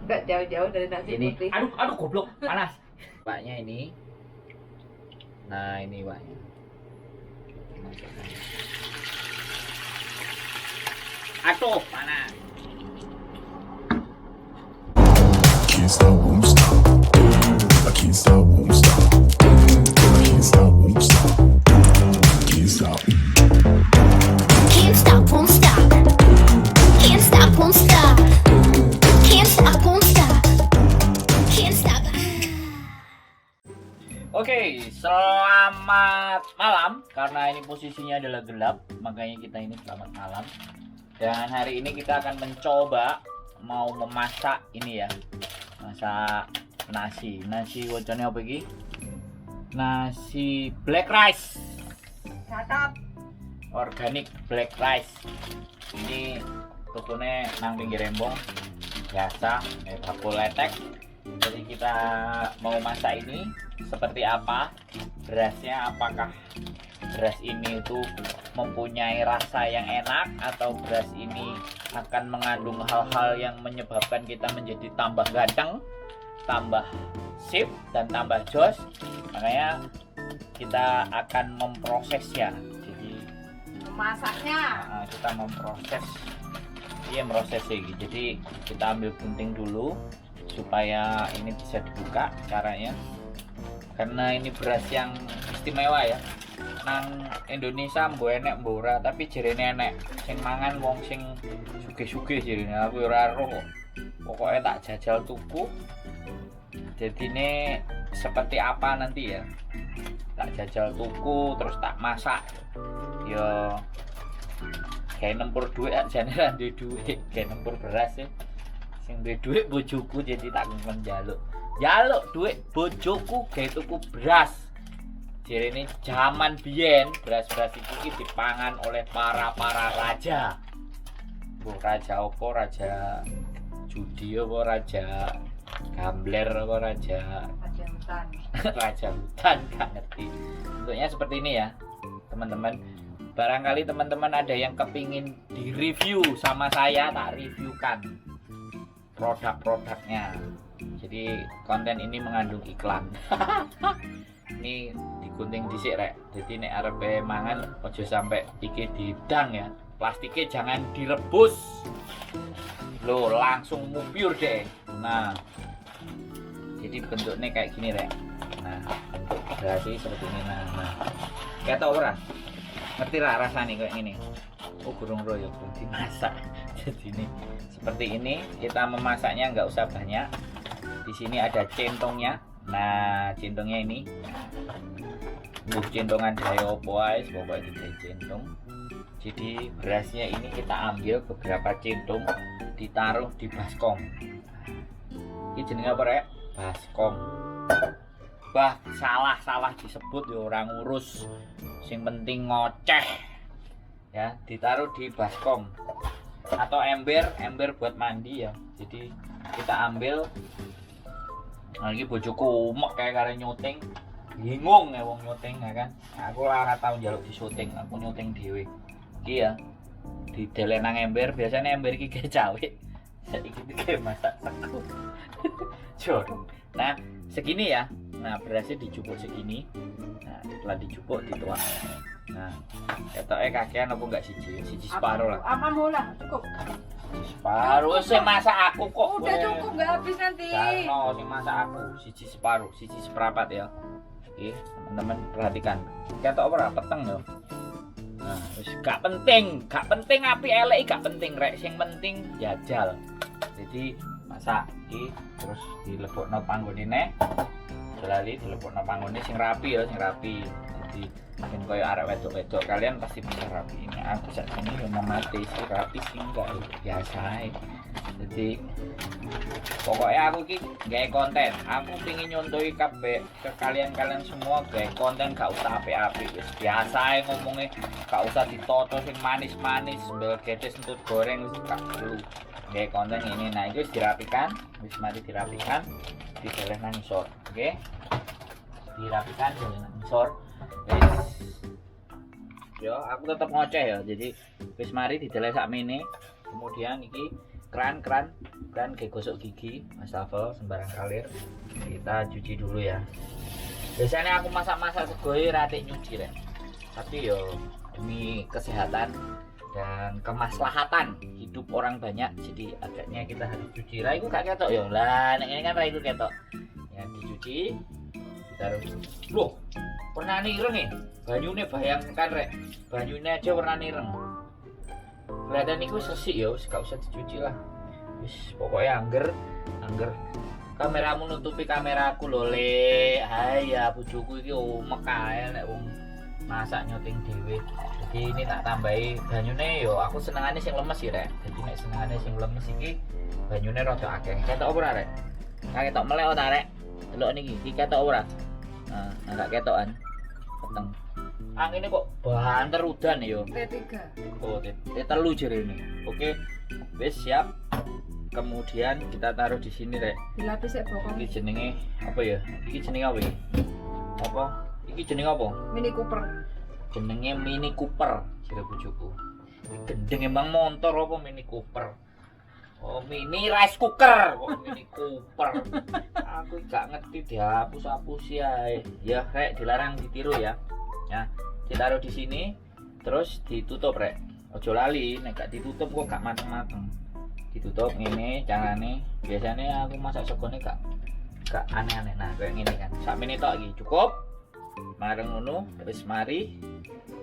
Nggak jauh-jauh dari nasi Ini, putih. aduh goblok, panas. Paknya ini. Nah, ini paknya. Aduh, panas. Can't stop, won't stop. I can't stop, won't stop. I can't stop, won't stop. Can't stop. Can't stop, won't stop. Can't stop, won't stop. Can't stop, won't stop. Can't stop. Oke, selamat malam. Karena ini posisinya adalah gelap, makanya kita ini selamat malam. Dan hari ini kita akan mencoba mau memasak ini ya. Masak nasi. Nasi wajahnya apa iki? Nasi black rice. Catat. Organic black rice. Ini tokonya nang pinggir rembong. Biasa, bakul letek. Jadi kita mau masak ini seperti apa? Berasnya apakah beras ini itu mempunyai rasa yang enak atau beras ini akan mengandung hal-hal yang menyebabkan kita menjadi tambah ganteng, tambah sip dan tambah jos. Makanya kita akan memprosesnya. Jadi Masaknya. kita memproses. Iya, proses sih. Jadi kita ambil gunting dulu supaya ini bisa dibuka caranya. Karena ini beras yang istimewa ya. Nang Indonesia mbo enek mbo ora, tapi jerene enek. Sing mangan wong sing sugih-sugih jerene. Aku ora roh. Pokoknya tak jajal tuku. Jadi ini seperti apa nanti ya? Tak jajal tuku terus tak masak. Yo kayak nempur duit jane ra duwe duit, kayak nempur beras ya. Sing duwe duit bojoku jadi tak ngomong jaluk duit bojoku gawe tuku beras. Jadi ini zaman biyen beras-beras itu dipangan oleh para raja. Bu raja opo, raja judi opo, raja gambler opo, raja Ada hutan. raja hutan, gak ngerti. Bentuknya seperti ini ya teman-teman. Barangkali teman-teman ada yang kepingin di-review sama saya, tak reviewkan produk-produknya. Jadi konten ini mengandung iklan. Ini digunting dhisik rek. Jadi nek arepe mangan ojo sampai iki didang ya. Plastiknya jangan direbus. Loh, langsung mupur deh. Nah. Jadi bentuknya kayak gini rek. Nah, bentuk berarti seperti ini. Nah. Kayak tau ora? Ngerti lah rasanya kayak gini. Oh, burung royo belum dimasak. Jadi ini seperti ini. Kita memasaknya nggak usah banyak. Di sini ada centongnya. Nah, centongnya ini centongan daya opo ae, pokoknya digawe centong. Jadi berasnya ini kita ambil beberapa centong, ditaruh di baskom. Ini jenenge apa rek? Baskom. Bah, salah disebut ya orang ngurus. Sing penting ngoceh. Ya, ditaruh di baskom atau ember buat mandi ya. Jadi kita ambil. Nah, ini bojoku umek kayak kare nyuting. Bingung ya wong nyuting ya kan. Aku ora tau njaluk di syuting, aku nyuting dhewe. Iki ya. Didelen nang ember, biasanya ember iki gawe cawe. Saiki iki masak sego. Jorong. Nah, segini ya. Nah, berasnya dijupuk segini. Nah, setelah dijupuk dituang. Nah, ketoknya kakean apa enggak siji separuh lah. Apa mula? Cukup. Separuh sih masak aku kok. Udah cukup, nggak habis nanti. Karena sing masak aku siji separuh, siji seperempat ya. Oke, teman-teman perhatikan. Ketok ora peteng ya. Nah, wis gak penting api elek gak penting rek, sing penting jajal. Jadi masak iki terus dilebokno panggone. Lali dilebokno panggone sing rapi ya, sing rapi. Jadi mungkin koyo arek wedok-wedok kalian pasti bisa rapi ini. Aku sak ini yo mati sih rapi sih enggak biasa ae. Jadi pokoknya aku ki gawe konten. Aku pengin nyontohi kabeh ke kalian semua gawe konten gak usah apik-apik wis biasa ae ngomongnya, gak usah ditoto sing manis-manis, mbel gedes entut goreng wis gak perlu. Gawe konten ini. Nah, itu wis dirapikan, wis mari dirapikan, dideleh nang ngisor. Oke. Dirapikan dideleh nang ngisor. Yo, aku tetap ngoceh ya. Jadi wis mari dideleh sakmene. Kemudian iki keran kayak gosok gigi wastafel sembarang kalir kita cuci dulu ya. Biasanya aku masak sego ratik nyuci rek, tapi yo demi kesehatan dan kemaslahatan hidup orang banyak jadi agaknya kita harus cuci. Lah iku gak ketok yo. Lah nek ini kan ra iku ketok. Ya dicuci. Ditaruh. Loh, warna ireng nih. Banyune bayangkan rek. Banyune aja warna ireng. Kelihatan iku sesik ya, wis gak usah dicuci lah. Wis pokoknya angger. Kameramu nutupi kameraku lho Le. Hai ya bojoku iki umek kae nek wong masak nyoting dhewe. Jadi ini tak tambahi banyune yo aku senengane sing lemes sih rek. Jadi nek senengane sing lemes iki banyune rada akeh. Ketok ora rek? Ketok melek ora rek? Delok niki, iki ketok ora? Nah, agak ketokan. Peteng. Angine kok banter udan yo. T3. Oh, T3 jerene. Oke. Wis siap. Kemudian kita taruh di sini rek. Dilapis sik bokong. Iki jenenge apa ya? Iki jenenge apa ya? Apa? Iki jenenge apa? Mini Cooper. Jenenge Mini Cooper jare bojoku. Gendeng emang motor apa Mini Cooper? Oh, mini rice cooker kok Mini Cooper. Aku gak ngerti dihapus-hapus ya. Ya, rek dilarang ditiru ya. Ya, ditaruh di sini terus ditutup rek. Ojo lali nek gak ditutup kok gak mateng-mateng. Ditutup ngene carane. Biasanya aku masak segone gak aneh-aneh. Nah, kayak ngene kan. Sak menit tok iki cukup. Mareng ngono wis mari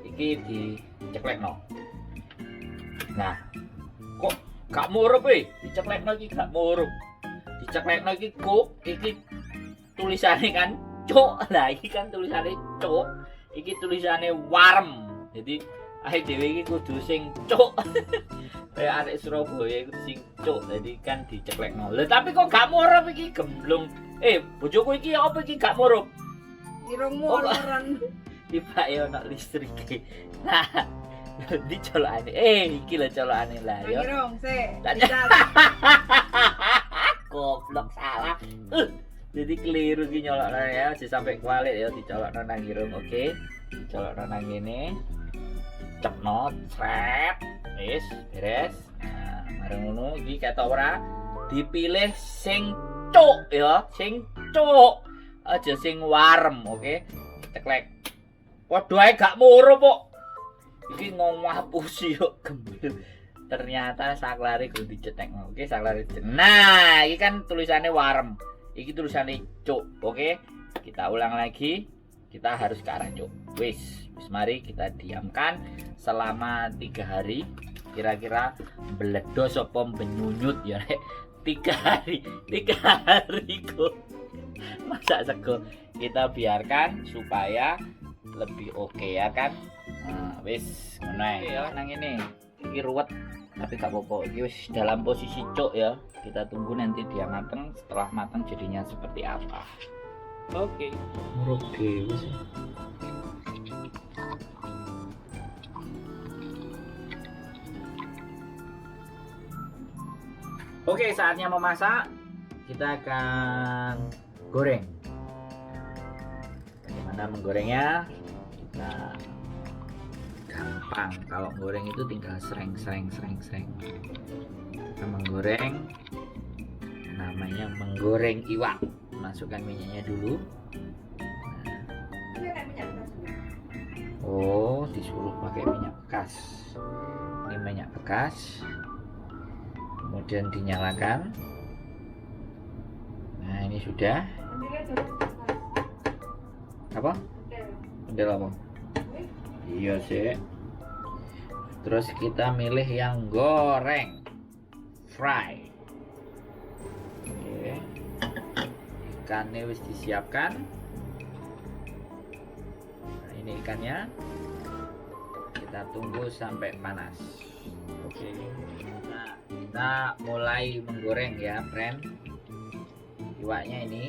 iki diceklekno. Nah, kok gak murup diceklekno iki gak murup. Diceklekno iki kok iki tulisane kan cuk. Lah iki kan tulisane cuk. Iki tulisane warm. Jadi ae dhewe iki kudu sing cuk. Kayak arek Surabaya iku sing cuk. Jadi kan diceklekno. Lah tapi kok gak murup iki gemblung. Bojoku iki apa iki gak murup? Irungmu oloran. Tiba ya ono listrik. Nah, dicolokane. Iki lho colokane lah ya. Irung sik. Goblok salah. Jadi keliru iki nyolokno ya, aja sampai kualik ya dicolokno nang irung. Oke. Dicolokno nang ngene. Cepno, sret. Wis, beres. Nah, mareng ngono iki ketok ora dipilih sing cuk ya, sing cuk. Aja sing warm, oke? Ceklek. Waduh ae gak murup kok. Iki ngapusi yo gembel. Ternyata saklare kudu dicetekno. Oke, saklare. Nah, iki kan tulisannya warm. Iki tulisannya cuk, oke? Kita ulang lagi. Kita harus ke arah cuk. Wis mari kita diamkan selama 3 hari. Kira-kira meledos apa benyunyut ya, Rek. 3 hari kok. Masak sego kita biarkan supaya lebih oke ya kan. Nah, wis ngono ya nang ini. Iki ruwet tapi gak apa-apa. Iki wis dalam posisi cuk ya. Kita tunggu nanti dia mateng. Setelah mateng jadinya seperti apa. Oke. Murup dhewe sih. Oke, saatnya memasak. Kita akan goreng. Bagaimana menggorengnya? Kita gampang. Kalau goreng itu tinggal sereng. Kita menggoreng. Namanya menggoreng iwak. Masukkan minyaknya dulu. Oh, disuruh pakai minyak bekas. Ini minyak bekas. Kemudian dinyalakan. Nah, ini sudah. Apa? Pendel apa? Iya sih. Terus kita milih yang goreng, fry. Oke. Ikannya wis disiapkan. Nah, ini ikannya. Kita tunggu sampai panas. Oke. Nah, kita mulai menggoreng ya, friend. Iwaknya ini.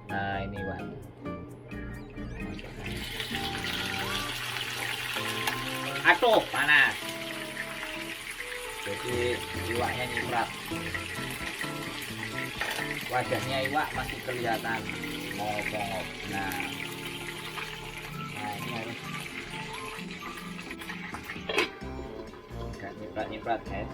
Nah, ini iwak. Aduh, panas. Jadi iwaknya nyiprat. Wajahnya iwak masih kelihatan mongop-mongop. Nah, ini harus agak nyiprat-nyiprat, guys.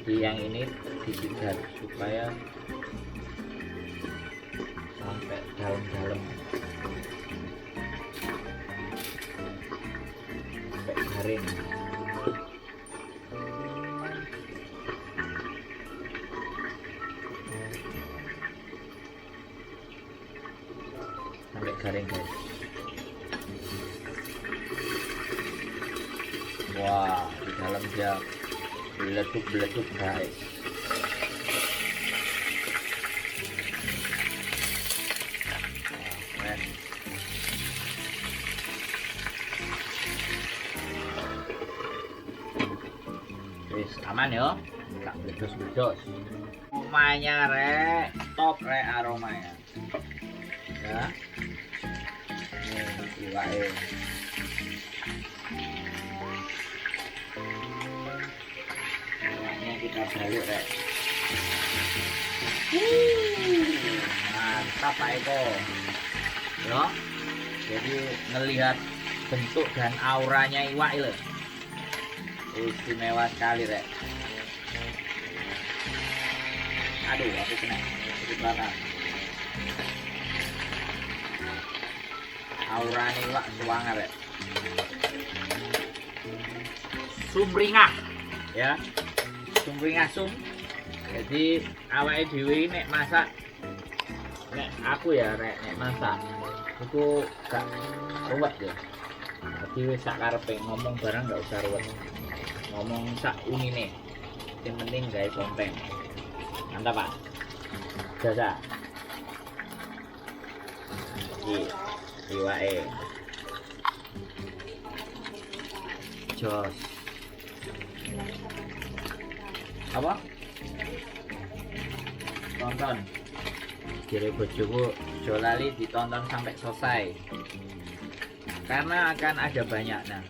Jadi yang ini disigar supaya sampai dalam-dalam, sampai garing. Sampai garing guys. Wah, di dalam dia beleduk guys. Wah, keren. Wis aman ya, gak bledos-bledos. Aromanya rek, top rek aromanya. Ya. Nih, iwake. Kita balik rek. Mantap Pak Eko ya, jadi ngelihat bentuk dan auranya iwak itu istimewa sekali rek. Aduh aku kena di belakang. Auranya iwak suwangan rek. Sumringah ya, sumringah sum. Jadi awake dhewe nek masak, nek aku ya rek nek masak iku gak ruwet ya. Jadi wis sak karepe ngomong barang gak usah ruwet. Ngomong sak unine. Yang penting gawe konten. Mantap Pak. Jasa. Iki iwake. Jos. Apa? Tonton. Kira bojoku jolali ditonton sampai selesai. Karena akan ada banyak nah.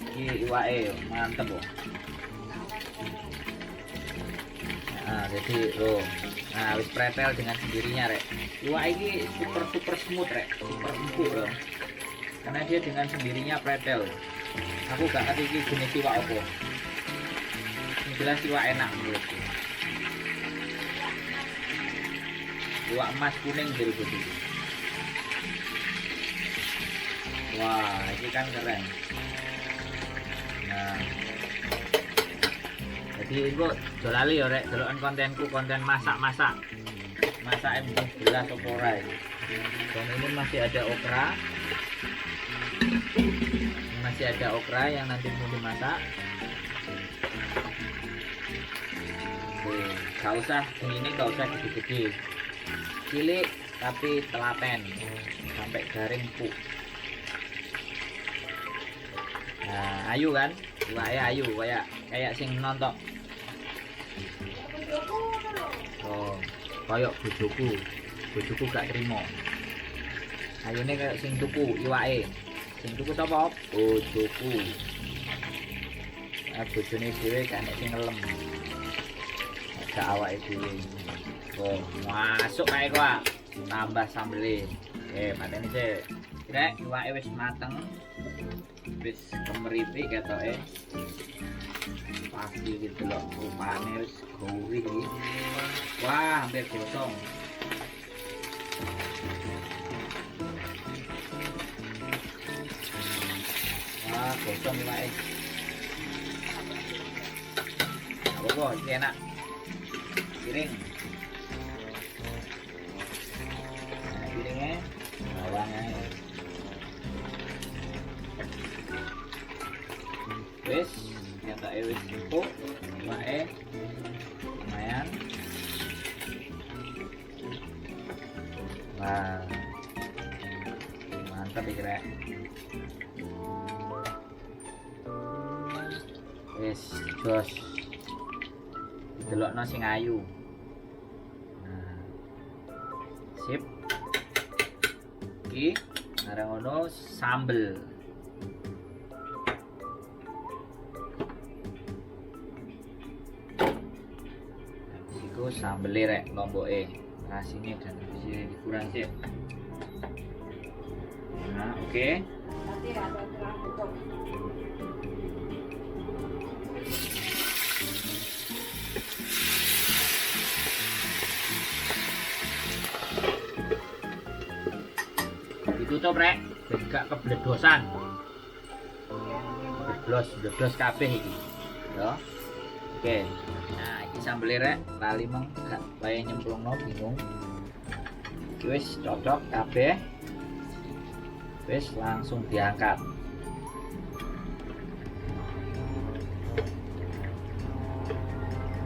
Iki iwake mantep loh. Nah, jadi loh. Nah, wis pretel dengan sendirinya rek. Iwak ini super smooth rek, super empuk loh. Karena dia dengan sendirinya pretel. Aku gak ngerti iki jenis iwak apa. Yang jelas iwak enak menurutku. Iwak emas kuning jadi begitu. Wah, ini kan keren. Nah, jadi ibu jolali ya rek, delokan kontenku konten masak-masak. Masak yang jelas opora. Dan ini masih ada okra. Masih ada okra yang nanti mau dimasak. Gak usah ini, gak usah gede-gede. Cilik tapi telaten sampai garing empuk. Nah, ayu kan? Iwake ayu kayak sing nonton. Oh, kayak bojoku gak terima. Ayune kayak sing tuku iwake. Sing tuku sapa? Bojoku. Ah, bojone dhewe kan nek sing ngelem. Gak awake dhewe. Oh, masuk kae kok. Tambah sambele. Mateni sih. Rek, iwake wis mateng. Wis kemeritik ketoke. Pasti gitu loh, rupane wis gurih iki. Wah, hampir gosong. Wah, gosong iwake. Apa iki enak. Piring. Nah, piringnya bawang aja. Wis, nyatake wis empuk, iwake lumayan. Wah, mantap iki rek. Wis, jos. Delokno sing ayu. Nah, sip. Iki areng ono sambel. Iku sambel rek lomboke. Rasine dan bisa dikurang sih. Nah, oke. Nanti ada tutup. ditutup rek, ben gak kebledosan. Bledos kabeh iki. Ya. Oke. Nah, iki sambel rek, lali meng gak wae nyemplungno bingung. Iki wis cocok kabeh. Wis langsung diangkat.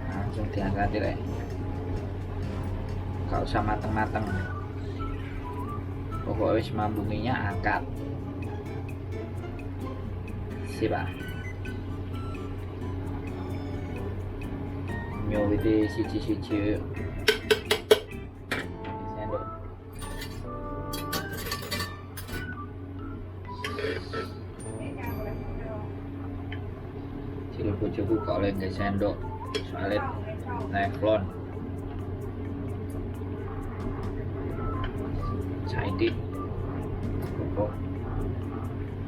Langsung diangkat rek. Gak usah mateng-mateng. Pokoknya wis mambunginya angkat. Siapa? Nyowiti siji-siji. Sendok. Ciri bojoku gak oleh nggae sendok. Soalnya teflon. Saiki kok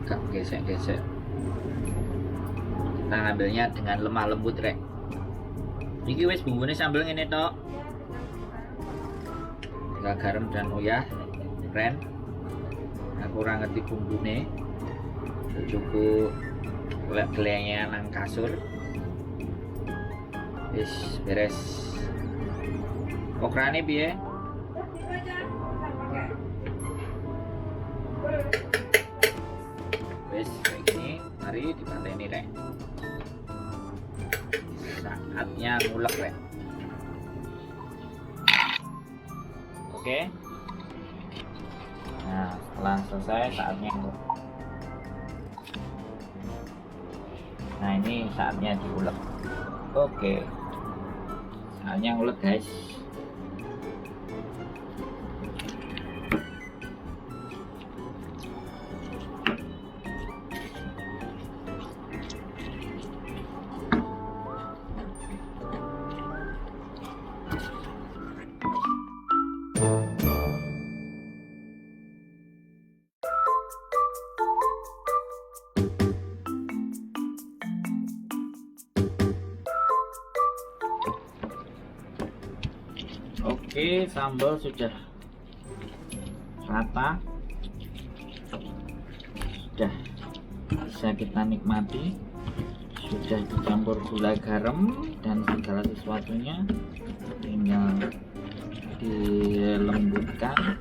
gak gesek-gesek. Kita ngambilnya dengan lemah lembut rek. Iki wis bumbune sambel ngene tok. Tinggal garam dan uyah. Ren. Aku ora ngerti bumbune. Bojoku gelengnya nang kasur. Wis beres. Okrane piye? Wis kayak gini, mari dipateni rek. Saatnya ngulek rek. Oke. Nah, setelah selesai saatnya ngulek. Nah, ini saatnya diulek. Oke. Saatnya ngulek guys. Oke, sambal sudah rata, sudah bisa kita nikmati, sudah dicampur gula garam dan segala sesuatunya, tinggal dilembutkan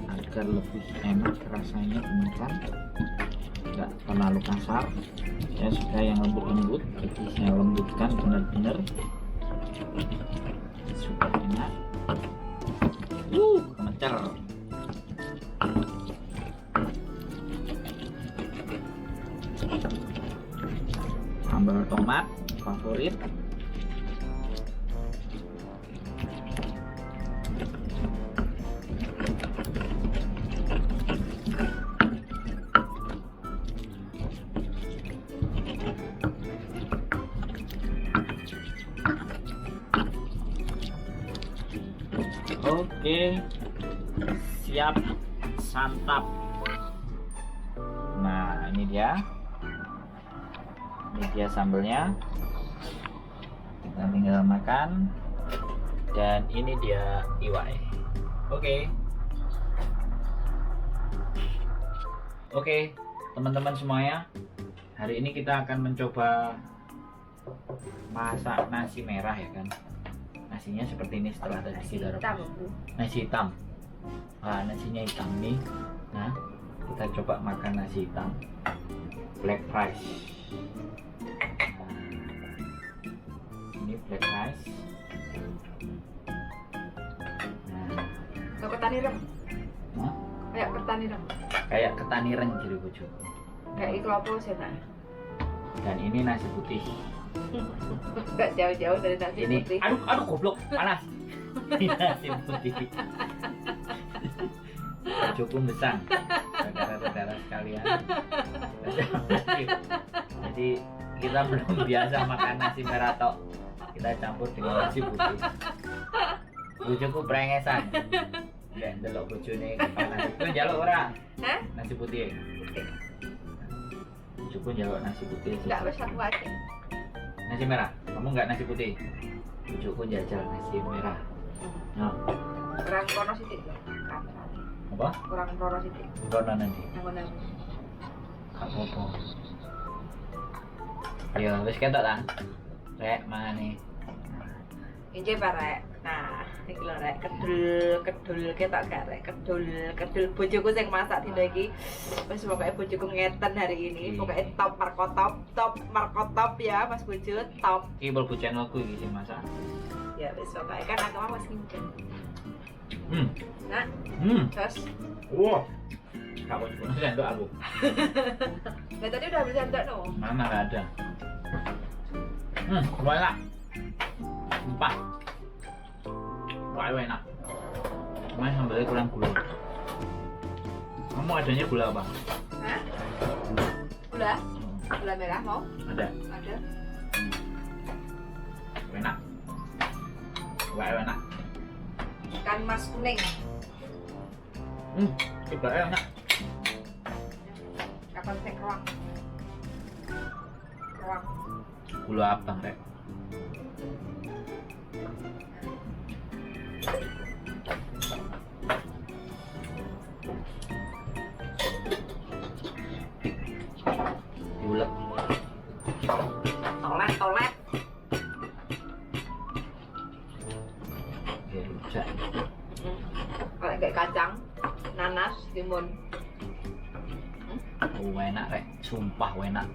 agar lebih enak rasanya, teman-teman, nggak terlalu kasar. Saya suka yang lembut-lembut, jadi saya lembutkan benar-benar super enak. Kemencer. Sambal tomat favorit. Oke, siap santap. Nah, ini dia sambelnya. Kita tinggal makan. Dan ini dia iwai. Oke, teman-teman semuanya, hari ini kita akan mencoba masak nasi merah ya kan. Nasinya seperti ini setelah tadi kita nasi hitam. Nah, nasinya hitam nih. Nah, kita coba makan nasi hitam black rice. Nah, ini black rice. Nah, ketanireng. Hah? Kayak ketanireng. Kayak ketanireng jadi bojo. Kayak iklopo sih nah. Dan ini nasi putih. Gak jauh-jauh dari nasi Ini putih. aduh goblok, panas. Ini nasi putih. Cukup besar, saudara-saudara sekalian. Jadi kita belum biasa makan nasi merah tok. Kita campur dengan nasi putih. Bojoku brengesan. Nggak ndelok bojone panas. Kowe njaluk ora? Hah? Nasi putih. Bojoku njaluk nasi putih. Enggak wis aku aja. Nasi merah. Kamu nggak nasi putih? Bojoku jajal nasi merah. Nah, Orang kono sithik. Apa? Kurang proro sithik. Rono nanti. Nang Gak apa-apa. Ya wis ketok ta. Rek mangane. Injil barek. Nah, iki lho rek kedul ketok gak rek kedul bojoku sing masak dina iki. Wis pokoke bojoku ngeten hari ini. Pokoke top markotop ya Mas Bojo, top. Iki mlebu channelku iki sing masak. Ya wis pokoke kan aku mau wis ngincen. Nah, terus Wah. Gak mau cukup sendok aku. nah tadi udah beli sendok no. Mana gak ada. Enak. Sumpah. Wah, enak. Cuma sambalnya kurang gula. Kamu adanya gula apa? Hah? Gula? Gula merah mau? Ada. Ada. Enak. Wah, enak. Ikan mas kuning. Juga enak. Kapan saya keruang? Gula abang, Rek. Diulek. Tolet. Ya, rujak. Kalau kayak kacang, nanas, timun. Enak, Rek. Sumpah enak.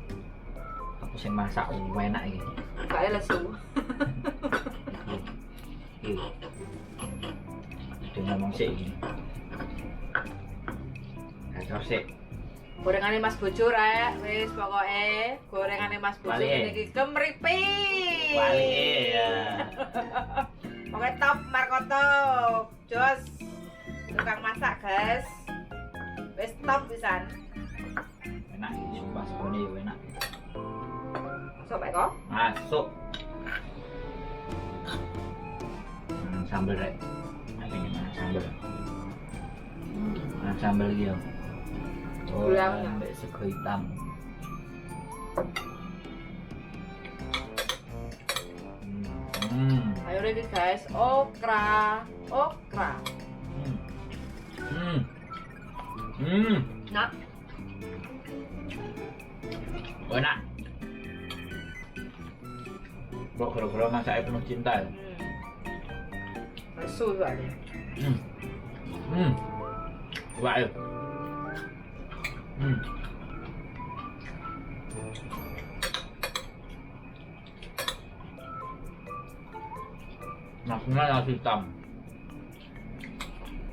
Aku sing masak enak iki. Kayak lesu. Dia ngomong sih ini. Kacau sih. Gorengane Mas Bojo rek, wis pokoke gorengane Mas Bojo Wali. iki kemripi. Wali ya. Pokoknya top markotop. Jos. Tukang masak, guys. Wis top pisan. Enak ini sumpah sebenarnya ya enak. Masuk baik kok. Masuk. Sambal Rek. Ini mana sambal? Mana sambal dia? Oh, Gulanya. ambek sego hitam. Ayo ready guys. Okra. Nah, Enak. Kok gara-gara masaknya penuh cinta ya? lesu soalnya. Wah, ayo. Nasinya nasi hitam.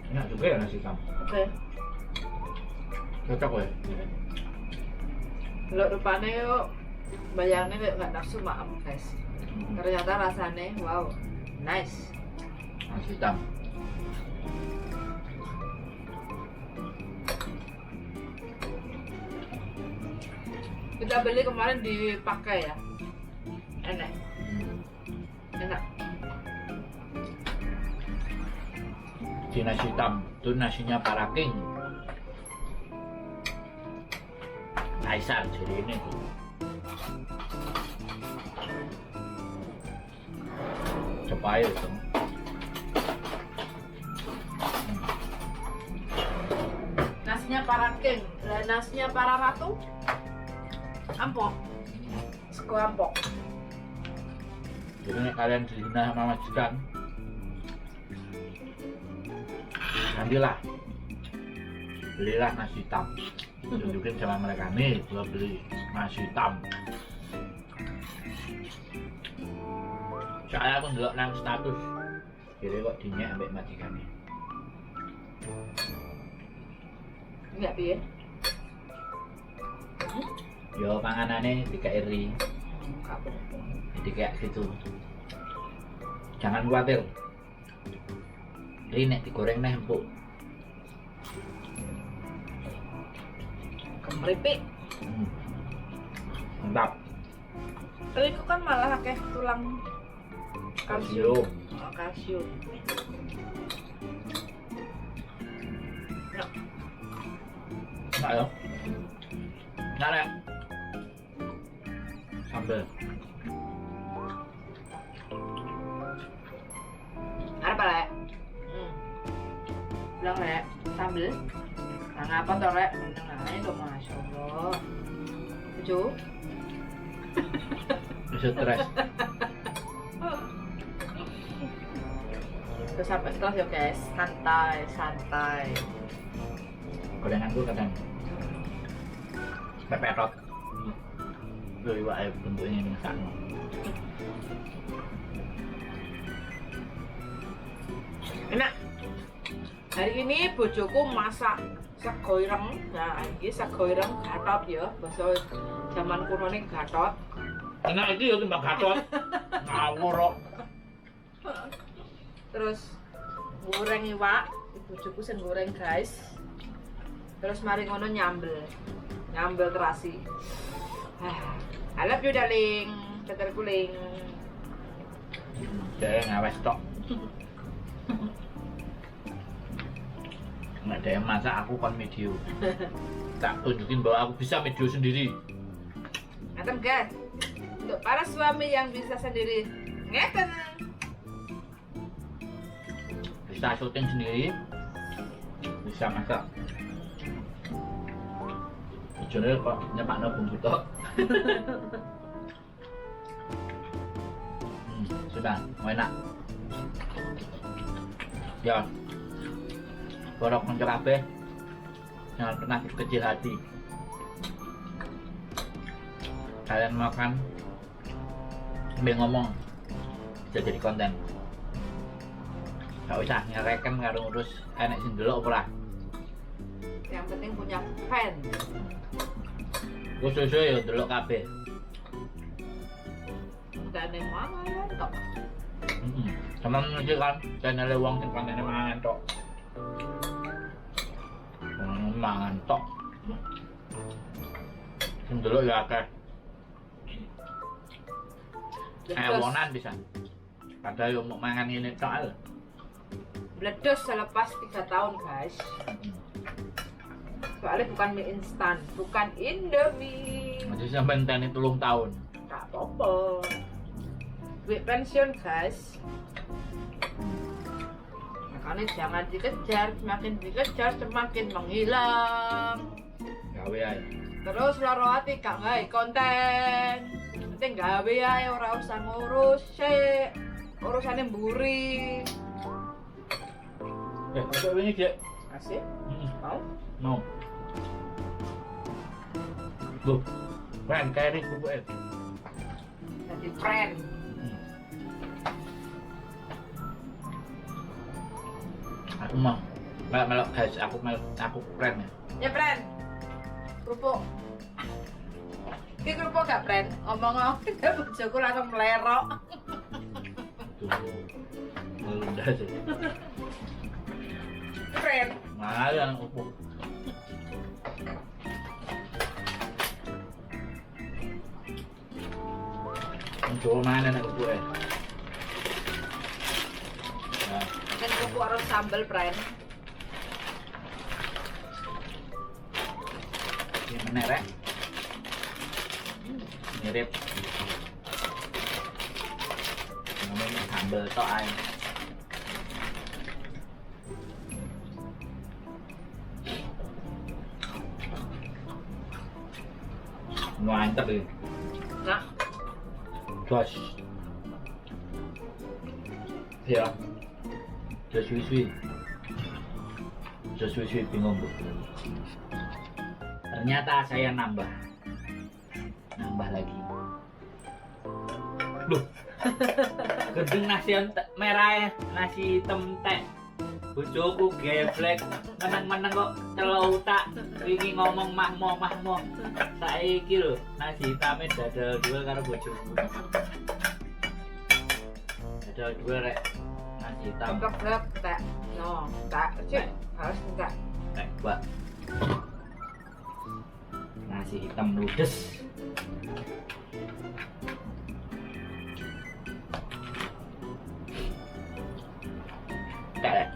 Enak juga ya nasi hitam. Oke. Cocok ya? Lo rupanya yuk bayangnya kayak nggak nafsu maem guys. Ternyata rasanya wow, nice. Nasi hitam. Kita beli kemarin dipakai ya. Enak. Di nasi hitam itu nasinya para king. Kaisar jadi ini tuh. Coba aja tuh. Nasinya para king, dan nasinya para ratu. Ampok. Sego ampok. Jadi nih kalian di sini sama majikan, ambillah, belilah nasi hitam. Tunjukin sama mereka nih, gua beli nasi hitam. Soalnya aku ndelok nang status, jadi kok dinyak ambek majikannya. Enggak piye? Yo panganannya dikairi, Apa? jadi kayak gitu. Jangan khawatir. Ini nek digoreng nih empuk. Kemripik. Mantap. Tapi itu kan malah akeh tulang Kalsium. Oh, kalsium. Nah, Enak ya? Enak ya? Sambal. apa lek? Bilang lek. sambel. Nah, ngapa to rek? Meneng ae kok masyaallah. Bojo. Stres. Terus sampai setelah ya guys, santai. Gorenganku kadang pepet. Beli wae bentuknya ini sakno. Enak. Hari ini bojoku masak sego ireng. Nah, iki sego ireng gatot ya, basa zaman kuno ning gatot. Enak iki ya timbang gatot. Ngawur kok. Terus goreng iwak, bojoku sing goreng guys. Terus mari ngono nyambel terasi. I love you darling, tetel kuling. Saya ngawes tok. Nggak ada yang masak, aku kon video. Tak tunjukin bahwa aku bisa video sendiri. Ngeten guys, untuk para suami yang bisa sendiri, ngeten. Bisa syuting sendiri, bisa masak. Jujurnya kok nyepakno bumbu tok. Sudah, enak. Ya, borok konco kabeh. Jangan pernah kecil hati. Kalian makan sambil ngomong bisa jadi konten. Gak usah ngereken karo ngurus enek sing delok apa lah. Yang penting punya fan. Susu ya delok kabeh. Dan yang mana ya tok. Temen iki kan channel wong sing kontene mangan tok. Mangan tok. Sing delok ya akeh. Ewonan bisa. Padahal yo mau mangan ini tok ae. Bledos selepas 3 tahun guys. Soalnya bukan mie instan, bukan Indomie. Masih sampai tani 3 tahun. Tak apa-apa. Duit pensiun guys. Makanya jangan dikejar, semakin dikejar semakin menghilang. Gawe ae. Terus loro hati gak gawe konten. Penting gawe ae ora usah ngurus sik. Urusane mburi. Apa ini Dek? Asik. Mau? Mau. Loh, kan kayak ini bubuk. Jadi friend. Aku mau melok guys, aku keren ya. Ya friend. Kerupuk. Ini kerupuk gak friend? Ngomong-ngomong, bojoku langsung melerok. Tuh, melunda sih. Friend. Nah, yang kerupuk. Coba mana nak kerupuk ya? Nah, Kan kerupuk harus sambal friend. ini menerek. Mirip. Namanya sambal tok ae. Mantap ini. Nah, Josh. Ya. Josh Wiswi bingung bu. Ternyata saya nambah lagi. Loh. Gendeng nasi merah ya, nasi hitam teh. Bojoku geblek, meneng-meneng kok celutak. Wingi ngomong mahmo. Saiki lho, nasi hitame dadal dua karo bojoku. Dadal dua rek. Nasi hitam. blok tak. No, tak. Cik, harus enggak. Nek, Mbak. Nasi hitam ludes. Kayak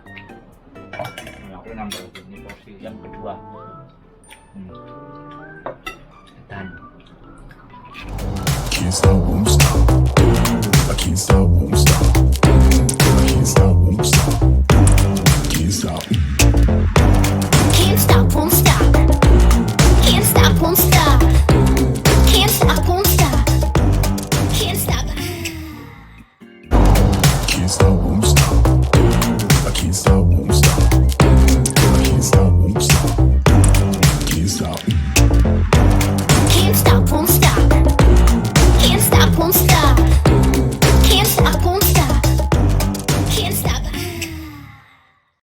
aku nambah ini porsi yang kedua. Dan Can't stop, won't stop. I can't stop, won't stop. I can't stop, won't stop. Can't stop.